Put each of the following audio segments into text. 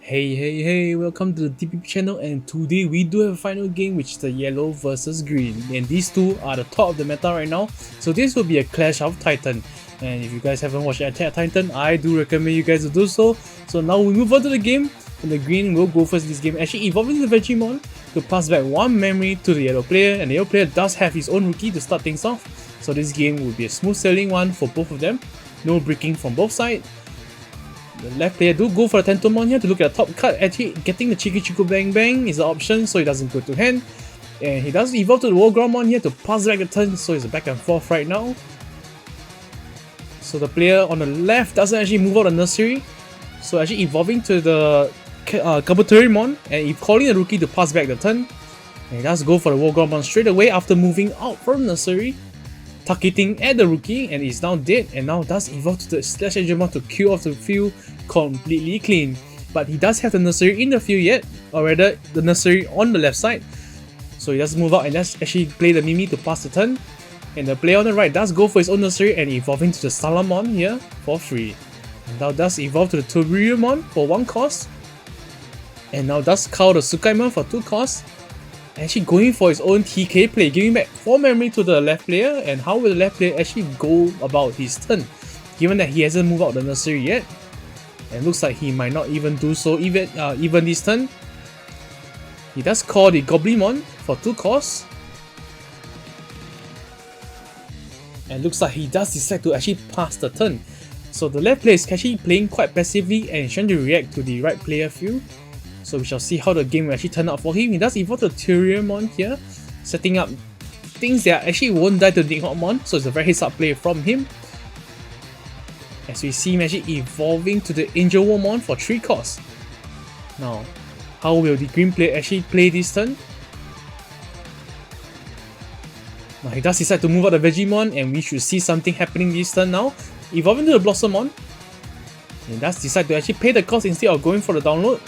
Hey, welcome to the DP channel, and today we do have a final game, which is the yellow versus green, and these two are the top of the meta right now, so this will be a clash of titan. And if you guys haven't watched Attack Titan, I do recommend you guys to do so. So now we move on to the game, and the green will go first this game, actually evolving the Digimon to pass back one memory to the yellow player, and the yellow player does have his own rookie to start things off, so this game will be a smooth sailing one for both of them, no breaking from both sides. The left player do go for a Tentomon here to look at the top card. Actually, getting the Cheeky Chico Bang Bang is an option, so he doesn't go to hand. And he does evolve to the Wargreymon here to pass back the turn, so it's a back and forth right now. So the player on the left doesn't actually move out the nursery, so actually evolving to the Kabuterimon and calling the rookie to pass back the turn. And he does go for the Wargreymon straight away after moving out from nursery, targeting at the rookie, and is now dead, and now does evolve to the Slash Digimon to kill off the field completely clean. But he does have the nursery in the field yet, or rather the nursery on the left side, so he does move out and does actually play the Mimi to pass the turn. And the player on the right does go for his own nursery and evolving to the Salamon here for free. And now does evolve to the Tuburimon for 1 cost, and now does call the Sukaimon for 2 costs. Actually going for his own TK play, giving back 4 memory to the left player. And how will the left player actually go about his turn, given that he hasn't moved out the nursery yet? And looks like he might not even do so even this turn. He does call the Goblimon for 2 costs, and looks like he does decide to actually pass the turn. So the left player is actually playing quite passively and trying to react to the right player field. So we shall see how the game will actually turn out for him. He does evolve the Tyriamon here, setting up things that actually won't die to Digimon, so it's a very heads-up play from him. As we see him actually evolving to the Angelwomon for 3 costs. Now, how will the green player actually play this turn? Now he does decide to move out the Vegemon, and we should see something happening this turn now. Evolving to the Blossomon. He does decide to actually pay the cost instead of going for the download.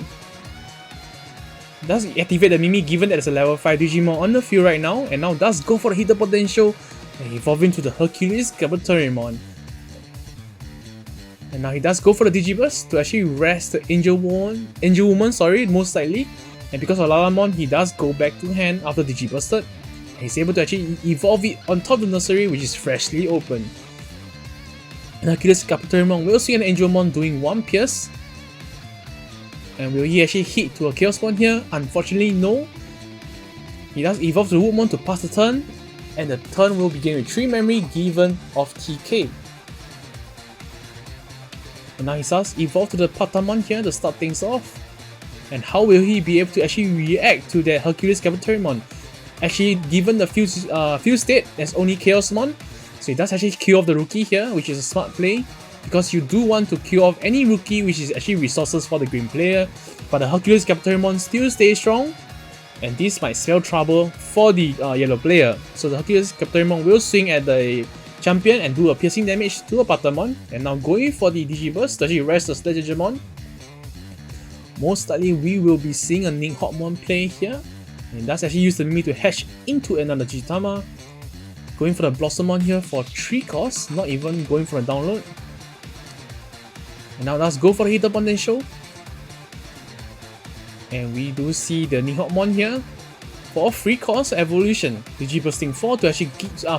Does activate the Mimi, given that there's a level 5 Digimon on the field right now, and now does go for the Hidden Potential and evolving to the Hercules Kabuterimon. And now he does go for the Digiburst to actually rest the Angelwoman, most likely. And because of Lalamon, he does go back to hand after Digibursted. And he's able to actually evolve it on top of the nursery, which is freshly open. And Hercules Kabuterimon will see an Angelmon doing 1 pierce. And will he actually hit to a Chaosmon here? Unfortunately, no. He does evolve to the Woodmon to pass the turn, and the turn will begin with 3 memory given of TK. And now he does evolve to the Patamon here to start things off. And how will he be able to actually react to that Hercules Kabuterimon? Actually, given the field state, there's only Chaosmon, so he does actually kill off the rookie here, which is a smart play, because you do want to kill off any rookie which is actually resources for the green player. But the Hercules Kabuterimon still stays strong, and this might spell trouble for the yellow player. So the Hercules Kabuterimon will swing at the champion and do a piercing damage to a Patamon, and now going for the Digiburst to actually rest the Slash Digimon. Most likely we will be seeing a Ninghotmon play here, and that's actually use the Mimi to hatch into another Jitama. Going for the Blossomon here for 3 costs, not even going for a download. And now let's go for the Hidden Potential. And we do see the Ninghotmon here for 3 cost evolution. Digibursting 4 to actually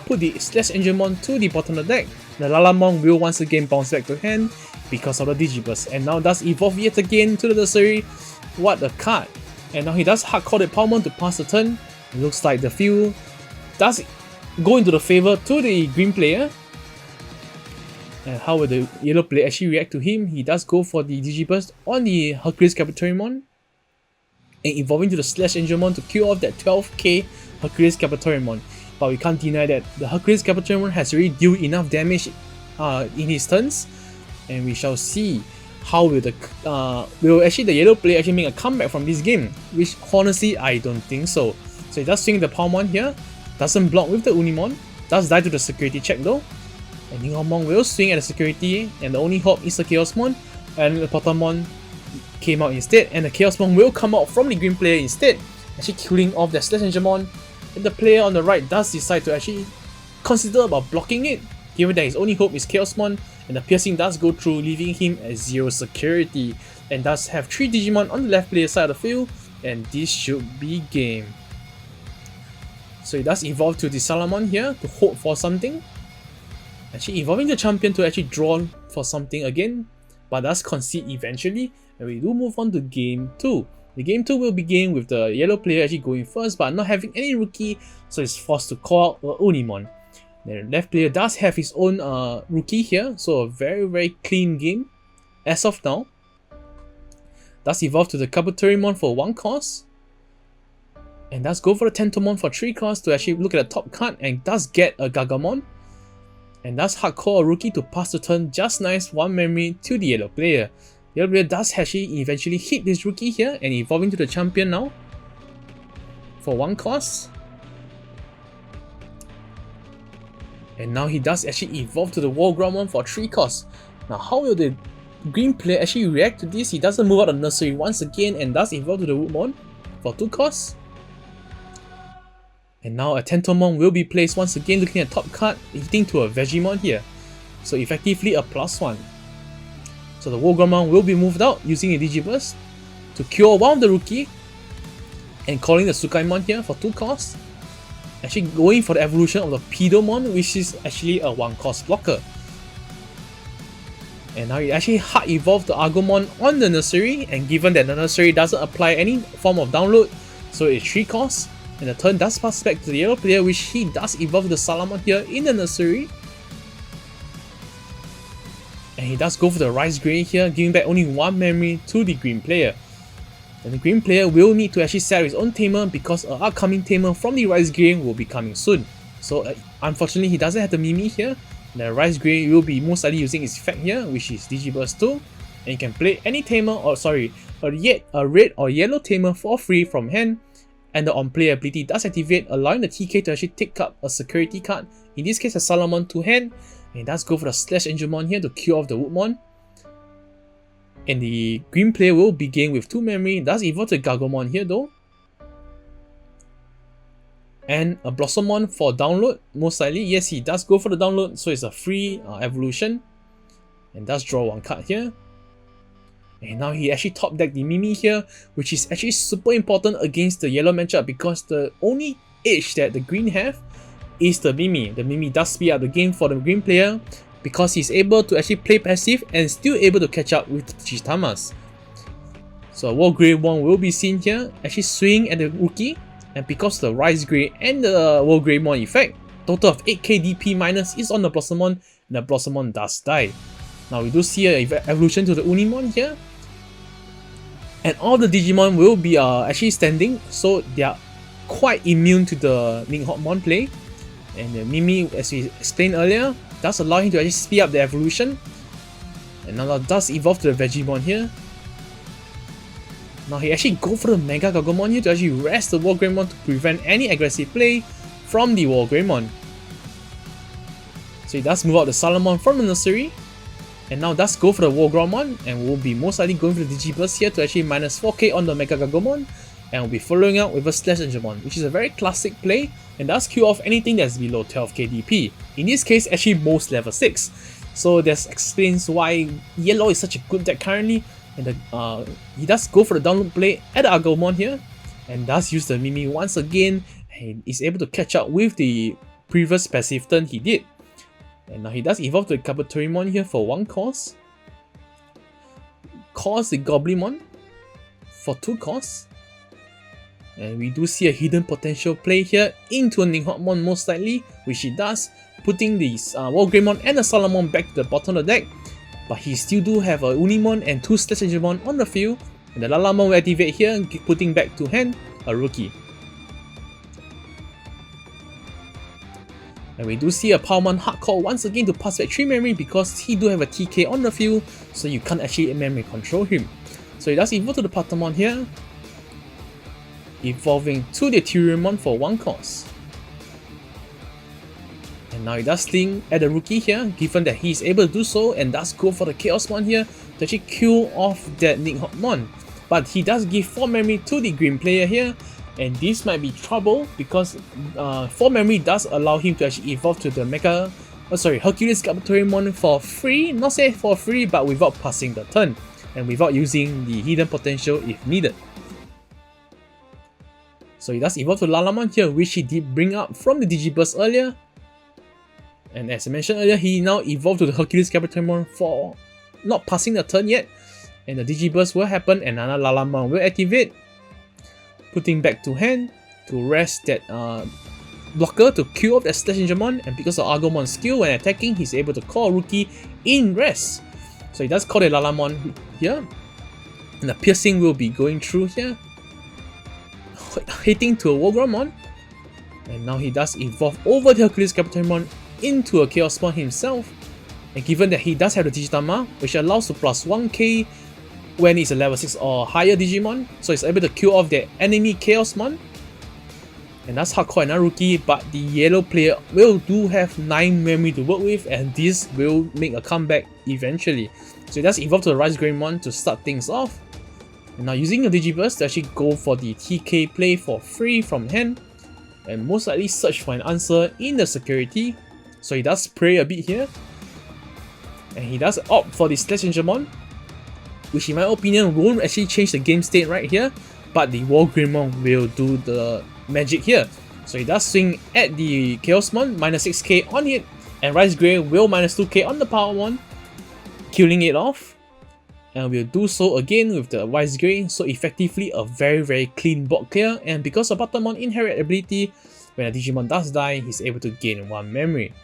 put the Slash Angelmon to the bottom of the deck. The Lalamon will once again bounce back to hand because of the Digiburst. And now does evolve yet again to the nursery. What a card. And now he does hardcore the Palmon to pass the turn. It looks like the field does go into the favor to the green player. And how will the yellow player actually react to him? He does go for the Digiburst on the Hercules Kabuterimon and evolving to the Slash Angelmon to kill off that 12k Hercules Kabuterimon. But we can't deny that the Hercules Kabuterimon has already dealt enough damage in his turns, and we shall see how will the yellow player actually make a comeback from this game, which honestly I don't think so. So he does swing the Palmon here, doesn't block with the Unimon, does die to the security check though. And Ninghotmon will swing at the security, and the only hope is the Chaosmon, and the Patamon came out instead, and the Chaosmon will come out from the green player instead, actually killing off the Slash Angelmon. And the player on the right does decide to actually consider about blocking it, given that his only hope is Chaosmon, and the piercing does go through, leaving him at 0 security. and thus have 3 Digimon on the left player side of the field, and this should be game. So it does evolve to the Salamon here to hope for something. Actually evolving the champion to actually draw for something again, but does concede eventually, and we do move on to game 2. The game 2 will begin with the yellow player actually going first but not having any rookie, so it's forced to call out Unimon. The left player does have his own rookie here, so a very clean game as of now. Does evolve to the Kabuterimon for 1 cost, and does go for the Tentomon for 3 cost to actually look at the top card, and does get a Gagamon, and does hardcore a rookie to pass the turn just nice 1 memory to the yellow player. The yellow player does actually eventually hit this rookie here and evolving to the champion now for 1 cost. And now he does actually evolve to the Wargreymon for 3 costs. Now how will the green player actually react to this? He doesn't move out the nursery once again and does evolve to the Woodmon for 2 costs. And now a Tentomon will be placed once again, looking at top card, hitting to a Vegemon here. So effectively a +1. So the Wargreymon will be moved out using a Digiburst to cure one of the rookie and calling the Sukaimon here for 2 costs. Actually going for the evolution of the Pedomon, which is actually a 1 cost blocker. And now it actually hard evolved the Agumon on the nursery, and given that the nursery doesn't apply any form of download, so it's 3 costs, and the turn does pass back to the yellow player, which he does evolve the Salamon here in the nursery. And he does go for the Rice Grey here, giving back only 1 memory to the green player. And the green player will need to actually set his own tamer because an upcoming tamer from the Rice Grey will be coming soon. So unfortunately he doesn't have the Mimi here. The Rice Grey will be most likely using its effect here, which is Digiburst 2. And you can play any tamer, or sorry, a red or yellow tamer for free from hand. And the on-play ability does activate, allowing the TK to actually take up a security card, in this case a Salamon to hand. And it does go for the Slash Angelmon here to kill off the Woodmon. And the green player will begin with 2 memory, does evolve the Gargomon here though. And a Blossomon for download, most likely. Yes, he does go for the download, so it's a free evolution. And does draw 1 card here. And now he actually top decked the Mimi here, which is actually super important against the yellow matchup because the only edge that the green have is the Mimi. The Mimi does speed up the game for the green player because he's able to actually play passive and still able to catch up with Chitamas. So Wargreymon will be seen here, actually swing at the rookie, and because the Rice Grey and the Wargreymon effect, total of 8k DP minus is on the Blossomon, and the Blossomon does die. Now we do see an evolution to the Unimon here, and all the Digimon will be actually standing, so they are quite immune to the Ninghotmon play. And the Mimi, as we explained earlier, does allow him to actually speed up the evolution. And now that does evolve to the Vegemon here. Now he actually go for the Mega Gagomon here to actually rest the Wargreymon to prevent any aggressive play from the Wargreymon. So he does move out the Salamon from the nursery. And now does go for the Wargreymon, and will be most likely going for the Digiburst here to actually minus 4k on the Mega Gagomon. And will be following up with a Slash Angelmon, which is a very classic play and does kill off anything that's below 12k DP. In this case, actually most level 6. So this explains why yellow is such a good deck currently. And he does go for the download play at the Agumon here, and does use the Mimi once again, and is able to catch up with the previous passive turn he did. And now he does evolve to the Kabuterimon here for 1 cost. Calls the Goblimon for 2 costs. And we do see a hidden potential play here into a Ninghotmon most likely, which he does, putting the Wargreymon and the Salamon back to the bottom of the deck. But he still do have a Unimon and 2 Slash Angelmon on the field, and the Lalamon will activate here, putting back to hand a rookie. And we do see a Palmon hardcore once again to pass back 3 memory because he do have a TK on the field, so you can't actually memory control him. So he does evolve to the Patamon here, evolving to the Tyriamon for 1 cost. And now he does sting at the rookie here, given that he is able to do so, and does go for the Chaosmon here to actually kill off that Ninghotmon. But he does give 4 memory to the green player here, and this might be trouble because 4 memory does allow him to actually evolve to the Hercules Kabuterimon for free, not say for free, but without passing the turn. and without using the hidden potential if needed. So he does evolve to Lalamon here, which he did bring up from the Digiburst earlier. And as I mentioned earlier, he now evolved to the Hercules Capitamon for not passing the turn yet. And the Digiburst will happen and another Lalamon will activate, putting back to hand to rest that blocker to kill off that Slash Angemon. And because of Argomon's skill when attacking, he's able to call a rookie in rest. So he does call the Lalamon here. And the piercing will be going through here, hitting to a Wargreymon. And now he does evolve over the Hercules Capitamon into a Chaosmon himself. And given that he does have the Digitama, which allows to plus 1k when he's a level 6 or higher Digimon, so he's able to kill off the enemy Chaosmon. And that's hardcore and rookie, but the yellow player will do have 9 memory to work with, and this will make a comeback eventually. So he does evolve to the Wargreymon to start things off. And now using a Digiburst to actually go for the TK play for free from hand, and most likely search for an answer in the security. So he does pray a bit here, and he does opt for the Slash Angemon, which in my opinion won't actually change the game state right here, but the Wargreymon will do the magic here. So he does swing at the Chaosmon, minus 6k on it, and Wargreymon will minus 2k on the power one, killing it off. And we'll do so again with the Wargreymon, so effectively a very clean board clear. And because of Buttermon inherent ability, when a Digimon does die, he's able to gain 1 memory.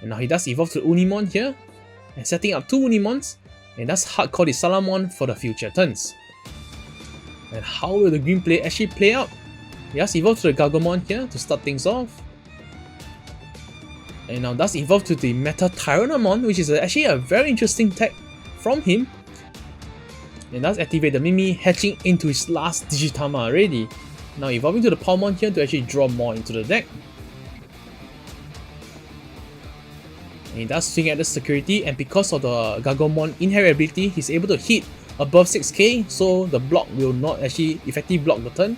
And now he does evolve to Unimon here, and setting up 2 Unimons, and that's hardcore the Salamon for the future turns. And how will the green play actually play out? He does evolve to the Gargomon here to start things off. And now does evolve to the Meta Tyrannomon, which is actually a very interesting tag from him. And does activate the Mimi, hatching into his last Digitama already. Now evolving to the Palmon here to actually draw more into the deck. And he does swing at the security, and because of the Gargomon inherent ability, he's able to hit above 6k, so the block will not actually effectively block the turn.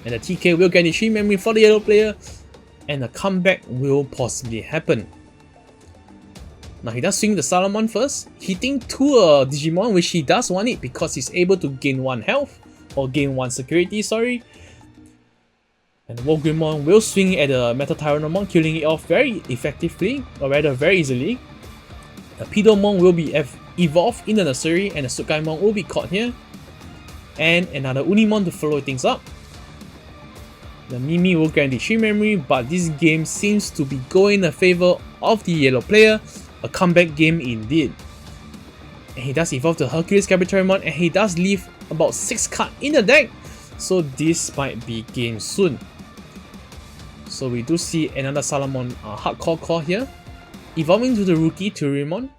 And the TK will get the 3 memory for the yellow player, and a comeback will possibly happen. Now he does swing the Salamon first, hitting to a Digimon, which he does want it because he's able to gain 1 health, or gain 1 security, sorry. And the Wargreymon will swing at the Meta Tyrannomon, killing it off very effectively, or rather very easily. The Pedomon will be evolved in the nursery, and the Sukaimon will be caught here. And another Unimon to follow things up. The Mimi will grant the 3 memory, but this game seems to be going in favor of the yellow player. A comeback game indeed. And he does evolve to Hercules Capitamon, and he does leave about 6 cards in the deck, so this might be game soon. So we do see another Salamon hardcore core here, evolving to the rookie Turimon.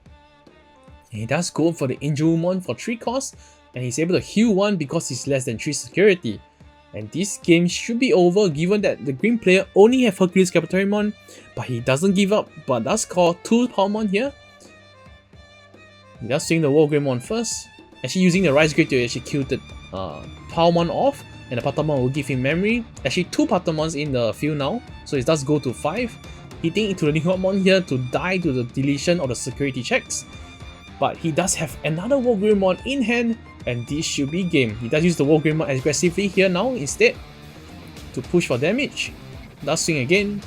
And he does go for the Angelmon for 3 cost, and he's able to heal 1 because he's less than 3 security. And this game should be over given that the green player only have Hercules Capitamon, but he doesn't give up, but does call 2 Palmon here. He does swing the Wargreymon first, actually using the Wargreymon to actually kill the Palmon off, and the Patamon will give him memory. Actually 2 Patamons in the field now, so it does go to 5, hitting into the Nihonmon here to die to the deletion of the security checks. But he does have another Wargreymon in hand, and this should be game. He does use the Wargreymon aggressively here now instead to push for damage. Does swing again.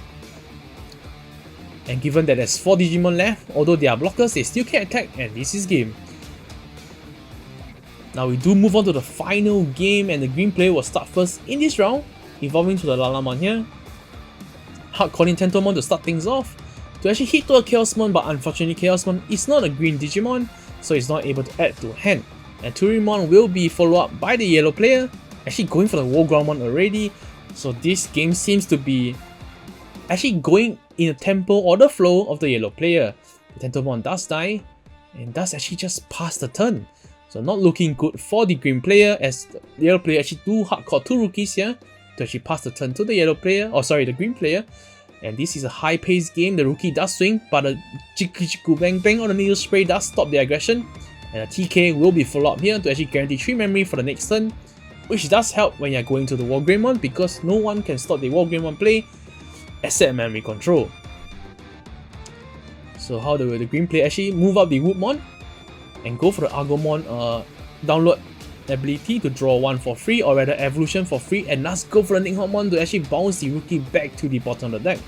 And given that there's 4 Digimon left, although they are blockers, they still can attack, and this is game. Now we do move on to the final game, and the green player will start first in this round, evolving to the Lalamon here. Hard calling Tentomon to start things off, to actually hit to a Chaosmon, but unfortunately Chaosmon is not a green Digimon, so it's not able to add to hand. And Turimon will be followed up by the yellow player, actually going for the Wargreymon already, so this game seems to be actually going in a tempo or the flow of the yellow player. The Tentomon does die, and does actually just pass the turn. So not looking good for the green player, as the yellow player actually do hardcore 2 rookies here to actually pass the turn to the yellow player, or sorry, the green player. And this is a high paced game. The rookie does swing, but the Jiku Bang Bang on the needle spray does stop the aggression. And a TK will be followed up here to actually guarantee 3 memory for the next turn, which does help when you're going to the Wargreymon, because no one can stop the Wargreymon play except memory control. So how will the green player actually move up the Woodmon and go for the Argomon download ability to draw 1 for free, or rather evolution for free, and thus go for the Nighthawkmon to actually bounce the rookie back to the bottom of the deck.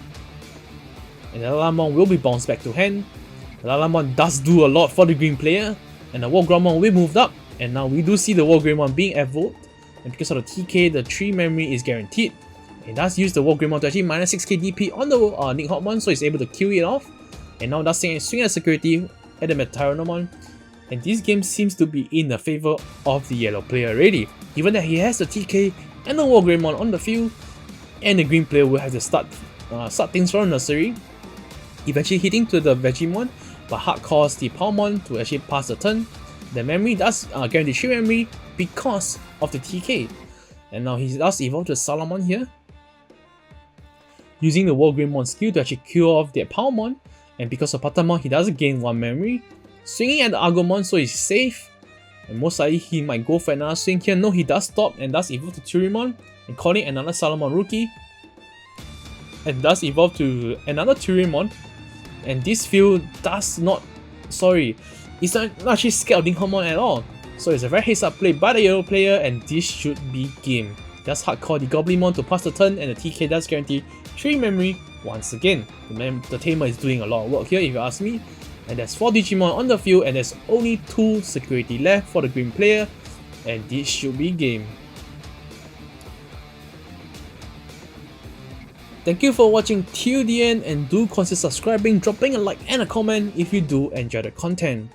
And the Lalamon will be bounced back to hand. The Lalamon does do a lot for the green player, and the Wargreymon will be moved up, and now we do see the Wargreymon being evolved, and because of the TK, the 3 memory is guaranteed. It does use the Wargreymon to actually minus 6k DP on the Nighthawkmon, so it's able to kill it off, and now does swing at security at the Tyrannomon. And this game seems to be in the favor of the yellow player already, given that he has the TK and the Wargreymon on the field, and the green player will have to start things from nursery, eventually hitting to the Vegemon, but hardcores the Palmon to actually pass the turn. The memory does guarantee 3 memory because of the TK, and now he does evolve to Salamon here, using the Wargreymon skill to actually kill off the Palmon, and because of Patamon he does gain 1 memory. Swinging at the Agumon, so he's safe, and most likely he might go for another swing here. No, he does stop and does evolve to Turimon, and calling another Salamon rookie, and does evolve to another Turimon. And this field does not, it's not actually scared of Nighthawkmon at all. So it's a very heads up play by the yellow player, and this should be game. Does hardcore the Goblinmon to pass the turn, and the TK does guarantee 3 memory once again. The Tamer is doing a lot of work here if you ask me. And there's 4 Digimon on the field, and there's only 2 security left for the green player, and this should be game. Thank you for watching till the end, and do consider subscribing, dropping a like and a comment if you do enjoy the content.